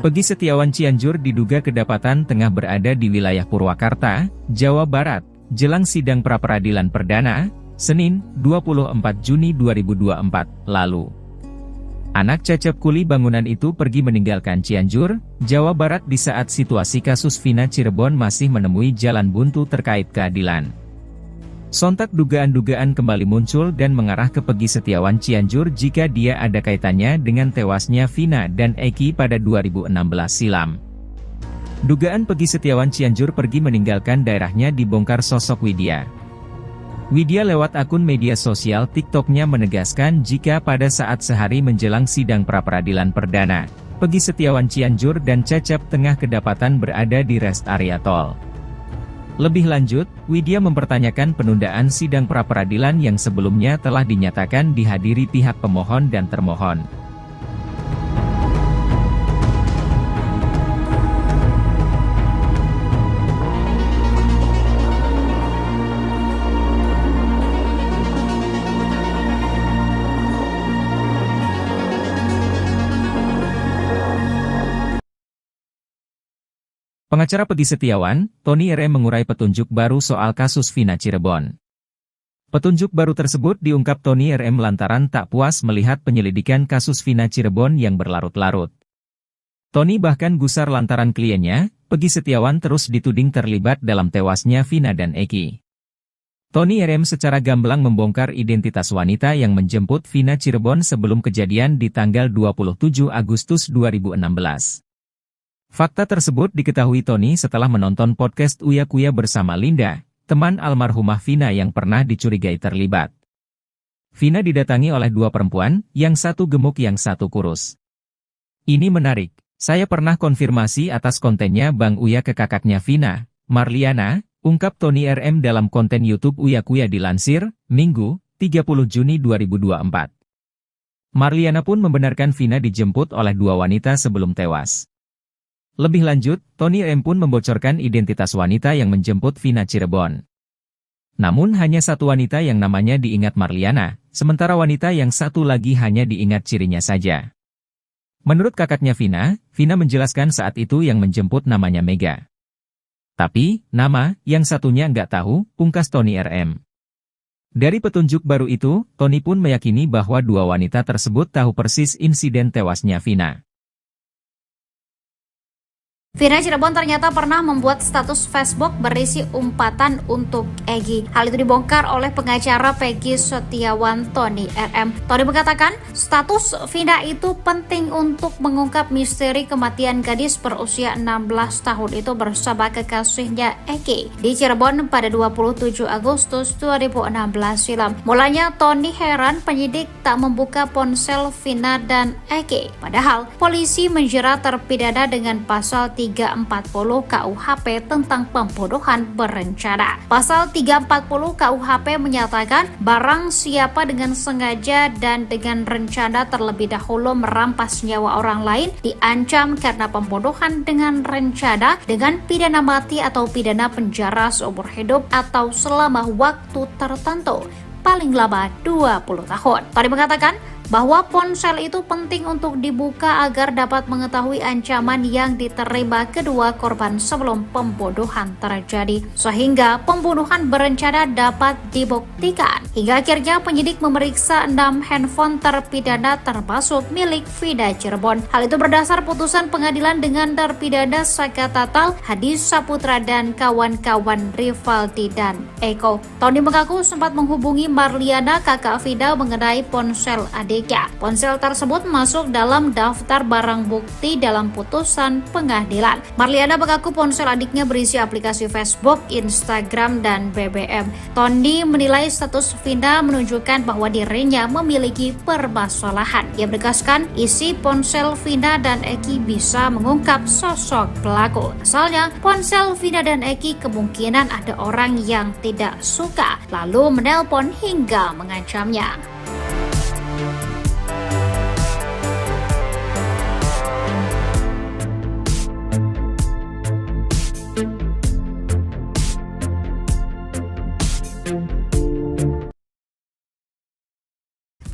Pegi Setiawan Cianjur diduga kedapatan tengah berada di wilayah Purwakarta, Jawa Barat, jelang sidang pra-peradilan perdana, Senin, 24 Juni 2024, lalu. Anak Cecep kuli bangunan itu pergi meninggalkan Cianjur, Jawa Barat di saat situasi kasus Vina Cirebon masih menemui jalan buntu terkait keadilan. Sontak dugaan-dugaan kembali muncul dan mengarah ke Pegi Setiawan Cianjur jika dia ada kaitannya dengan tewasnya Vina dan Eki pada 2016 silam. Dugaan Pegi Setiawan Cianjur pergi meninggalkan daerahnya dibongkar sosok Widya. Widya lewat akun media sosial TikToknya menegaskan jika pada saat sehari menjelang sidang pra-peradilan perdana, Pegi Setiawan Cianjur dan Cecep tengah kedapatan berada di rest area tol. Lebih lanjut, Widya mempertanyakan penundaan sidang pra-peradilan yang sebelumnya telah dinyatakan dihadiri pihak pemohon dan termohon. Pengacara Pegi Setiawan, Tony RM mengurai petunjuk baru soal kasus Vina Cirebon. Petunjuk baru tersebut diungkap Tony RM lantaran tak puas melihat penyelidikan kasus Vina Cirebon yang berlarut-larut. Tony bahkan gusar lantaran kliennya, Pegi Setiawan terus dituding terlibat dalam tewasnya Vina dan Eki. Tony RM secara gamblang membongkar identitas wanita yang menjemput Vina Cirebon sebelum kejadian di tanggal 27 Agustus 2016. Fakta tersebut diketahui Tony setelah menonton podcast Uya Kuya bersama Linda, teman almarhumah Vina yang pernah dicurigai terlibat. Vina didatangi oleh dua perempuan, yang satu gemuk yang satu kurus. Ini menarik, saya pernah konfirmasi atas kontennya Bang Uya ke kakaknya Vina, Marliana, ungkap Tony RM dalam konten YouTube Uya Kuya dilansir, Minggu, 30 Juni 2024. Marliana pun membenarkan Vina dijemput oleh dua wanita sebelum tewas. Lebih lanjut, Tony M pun membocorkan identitas wanita yang menjemput Vina Cirebon. Namun hanya satu wanita yang namanya diingat Marliana, sementara wanita yang satu lagi hanya diingat cirinya saja. Menurut kakaknya Vina, Vina menjelaskan saat itu yang menjemput namanya Mega. Tapi, nama yang satunya nggak tahu, pungkas Tony RM. Dari petunjuk baru itu, Tony pun meyakini bahwa dua wanita tersebut tahu persis insiden tewasnya Vina. Vina Cirebon ternyata pernah membuat status Facebook berisi umpatan untuk Egi. Hal itu dibongkar oleh pengacara Pegi Setiawan Tony RM. Tony mengatakan, status Vina itu penting untuk mengungkap misteri kematian gadis berusia 16 tahun itu bersama kekasihnya Egi di Cirebon pada 27 Agustus 2016 silam. Mulanya Tony heran penyidik tak membuka ponsel Vina dan Egi. Padahal polisi menjerat terpidana dengan pasal 340 KUHP tentang pembunuhan berencana. Pasal 340 KUHP menyatakan barang siapa dengan sengaja dan dengan rencana terlebih dahulu merampas nyawa orang lain diancam karena pembunuhan dengan rencana dengan pidana mati atau pidana penjara seumur hidup atau selama waktu tertentu, paling lama 20 tahun. Tadi mengatakan bahwa ponsel itu penting untuk dibuka agar dapat mengetahui ancaman yang diterima kedua korban sebelum pembunuhan terjadi, sehingga pembunuhan berencana dapat dibuktikan. Hingga akhirnya penyidik memeriksa 6 handphone terpidana termasuk milik Vina Cirebon. Hal itu berdasar putusan pengadilan dengan terpidana Saka Tatal, Hadi Saputra dan kawan-kawan Rivaldi dan Eko. Tony mengaku sempat menghubungi Marliana, kakak Vina, mengenai ponsel adik. Ponsel tersebut masuk dalam daftar barang bukti dalam putusan pengadilan. Marliana mengaku ponsel adiknya berisi aplikasi Facebook, Instagram, dan BBM. Tony menilai status Vina menunjukkan bahwa dirinya memiliki permasalahan. Ia menegaskan isi ponsel Vina dan Eki bisa mengungkap sosok pelaku. Asalnya, ponsel Vina dan Eki kemungkinan ada orang yang tidak suka, lalu menelpon hingga mengancamnya.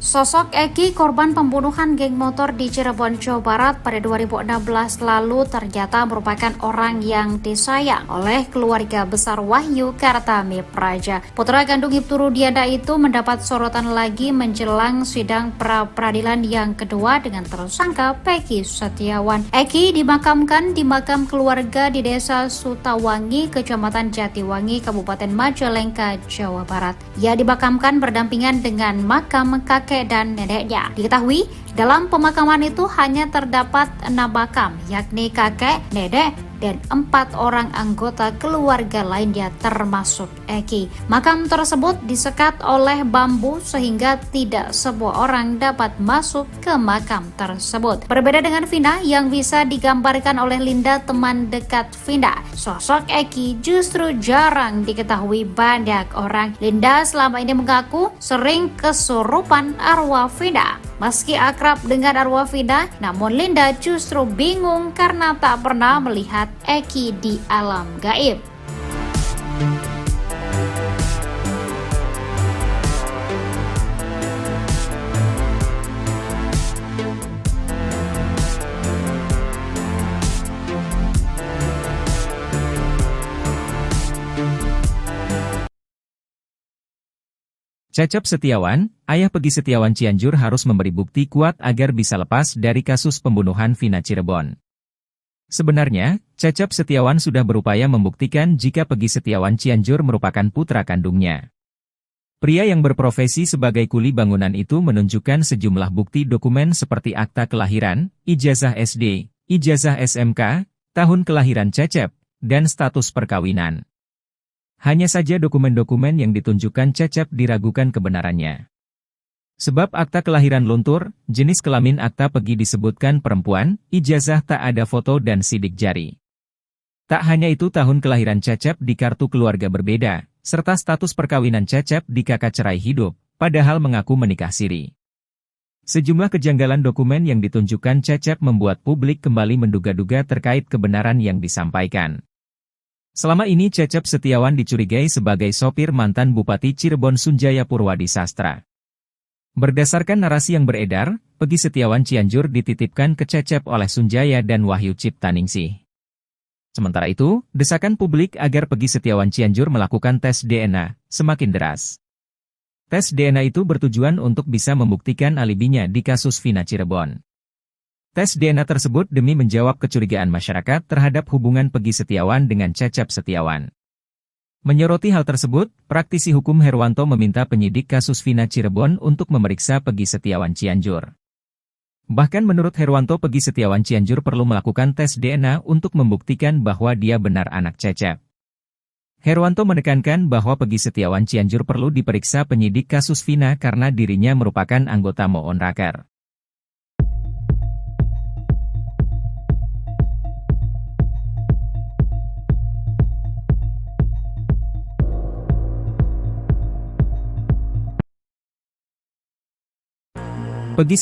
Sosok Eki, korban pembunuhan geng motor di Cirebon, Jawa Barat pada 2016 lalu ternyata merupakan orang yang disayang oleh keluarga besar Wahyu Kartami Praja. Putra kandung Ibtu Rudiana itu mendapat sorotan lagi menjelang sidang pra-peradilan yang kedua dengan tersangka Peggy Setiawan. Eki dimakamkan di makam keluarga di Desa Sutawangi, Kecamatan Jatiwangi, Kabupaten Majalengka, Jawa Barat. Ia dimakamkan berdampingan dengan makam kakek dan neneknya. Diketahui dalam pemakaman itu hanya terdapat 6 makam, yakni kakek, nenek, dan 4 orang anggota keluarga lainnya termasuk Eki. Makam tersebut disekat oleh bambu sehingga tidak semua orang dapat masuk ke makam tersebut. Berbeda dengan Vina yang bisa digambarkan oleh Linda, teman dekat Vina, sosok Eki justru jarang diketahui banyak orang. Linda selama ini mengaku sering kesurupan arwah Vina. Meski akrab dengan arwah Vina, namun Linda justru bingung karena tak pernah melihat Eki di alam gaib. Cecep Setiawan, ayah Peggy Setiawan Cianjur harus memberi bukti kuat agar bisa lepas dari kasus pembunuhan Vina Cirebon. Sebenarnya, Cecep Setiawan sudah berupaya membuktikan jika Peggy Setiawan Cianjur merupakan putra kandungnya. Pria yang berprofesi sebagai kuli bangunan itu menunjukkan sejumlah bukti dokumen seperti akta kelahiran, ijazah SD, ijazah SMK, tahun kelahiran Cecep, dan status perkawinan. Hanya saja dokumen-dokumen yang ditunjukkan Cecep diragukan kebenarannya. Sebab akta kelahiran luntur, jenis kelamin akta Peggy disebutkan perempuan, ijazah tak ada foto dan sidik jari. Tak hanya itu, tahun kelahiran Cecep di kartu keluarga berbeda, serta status perkawinan Cecep di kakak cerai hidup, padahal mengaku menikah siri. Sejumlah kejanggalan dokumen yang ditunjukkan Cecep membuat publik kembali menduga-duga terkait kebenaran yang disampaikan. Selama ini Cecep Setiawan dicurigai sebagai sopir mantan Bupati Cirebon Sunjaya Purwadi Sastra. Berdasarkan narasi yang beredar, Peggy Setiawan Cianjur dititipkan ke Cecep oleh Sunjaya dan Wahyu Ciptaningsih. Sementara itu, desakan publik agar Peggy Setiawan Cianjur melakukan tes DNA semakin deras. Tes DNA itu bertujuan untuk bisa membuktikan alibinya di kasus Vina Cirebon. Tes DNA tersebut demi menjawab kecurigaan masyarakat terhadap hubungan Peggy Setiawan dengan Cecep Setiawan. Menyoroti hal tersebut, praktisi hukum Herwanto meminta penyidik kasus Vina Cirebon untuk memeriksa Peggy Setiawan Cianjur. Bahkan menurut Herwanto, Peggy Setiawan Cianjur perlu melakukan tes DNA untuk membuktikan bahwa dia benar anak Cecep. Herwanto menekankan bahwa Peggy Setiawan Cianjur perlu diperiksa penyidik kasus Vina karena dirinya merupakan anggota Moon Raker. Peggy